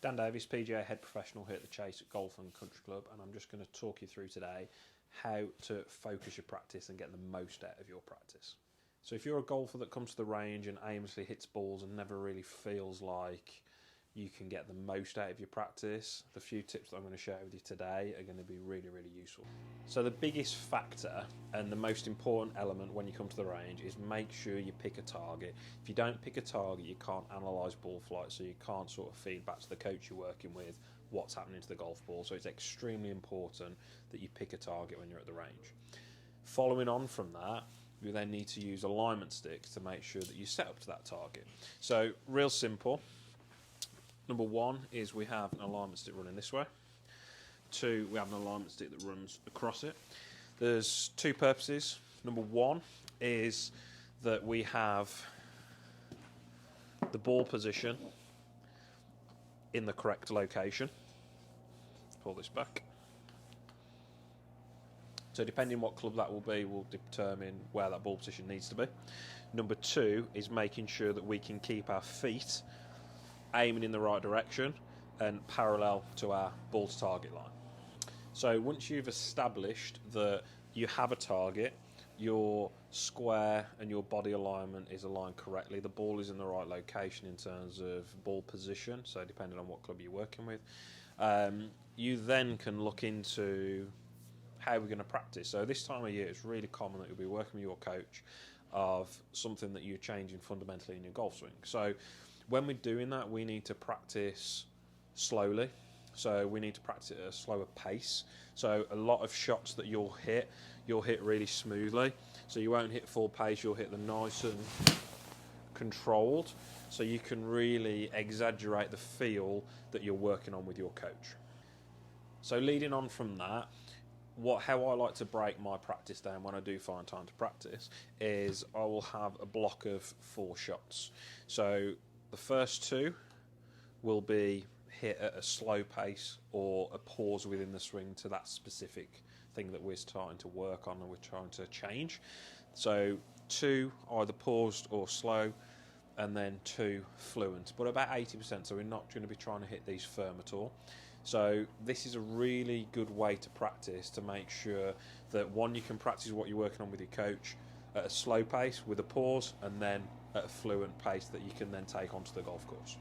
Dan Davies, PGA Head Professional here at the Chase Golf and Country Club, and I'm just going to talk you through today how to focus your practice and get the most out of your practice. So if you're a golfer that comes to the range and aimlessly hits balls and never really feels like you can get the most out of your practice, the few tips that I'm going to share with you today are going to be really, really useful. So the biggest factor and the most important element when you come to the range is make sure you pick a target. If you don't pick a target, you can't analyse ball flight, so you can't sort of feed back to the coach you're working with what's happening to the golf ball. So it's extremely important that you pick a target when you're at the range. Following on from that, you then need to use alignment sticks to make sure that you set up to that target. So real simple. Number one is we have an alignment stick running this way. Two, we have an alignment stick that runs across it. There's two purposes. Number one is that we have the ball position in the correct location. Pull this back. So depending what club that will be will determine where that ball position needs to be. Number two is making sure that we can keep our feet aiming in the right direction and parallel to our ball to target line. So once you've established that you have a target, your square and your body alignment is aligned correctly, the ball is in the right location in terms of ball position, so depending on what club you're working with, you then can look into how we're going to practice. So this time of year it's really common that you'll be working with your coach of something that you're changing fundamentally in your golf swing. So when we're doing that, we need to practice slowly. So we need to practice at a slower pace. So a lot of shots that you'll hit really smoothly. So you won't hit full pace, you'll hit them nice and controlled. So you can really exaggerate the feel that you're working on with your coach. So leading on from that, how I like to break my practice down when I do find time to practice is I will have a block of 4 shots. So the first 2 will be hit at a slow pace or a pause within the swing to that specific thing that we're starting to work on and we're trying to change. So 2 either paused or slow, and then 2 fluent, but about 80%, so we're not going to be trying to hit these firm at all. So this is a really good way to practice, to make sure that one, you can practice what you're working on with your coach at a slow pace with a pause, and then at a fluent pace that you can then take onto the golf course.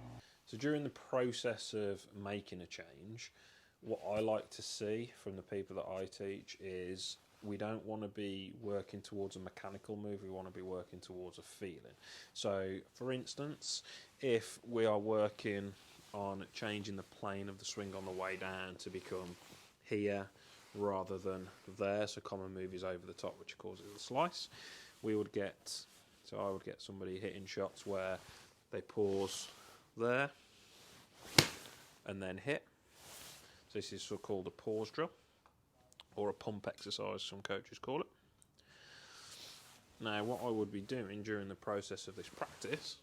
So during the process of making a change, what I like to see from the people that I teach is we don't want to be working towards a mechanical move, we want to be working towards a feeling. So for instance, if we are working on changing the plane of the swing on the way down to become here rather than there, so common move is over the top, which causes a slice, I would get somebody hitting shots where they pause there and then hit. So this is so called a pause drill, or a pump exercise, some coaches call it. Now what I would be doing during the process of this practice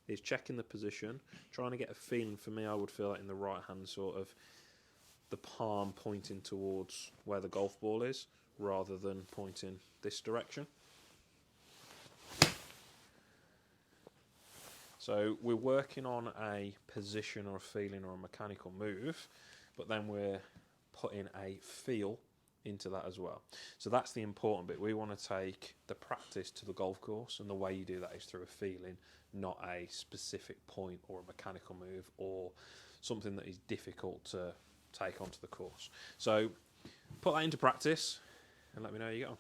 is checking the position, trying to get a feeling. For me, I would feel like in the right hand, sort of the palm pointing towards where the golf ball is rather than pointing this direction. So we're working on a position or a feeling or a mechanical move, but then we're putting a feel into that as well. So that's the important bit. We want to take the practice to the golf course, and the way you do that is through a feeling, not a specific point or a mechanical move or something that is difficult to take onto the course. So put that into practice and let me know how you get on.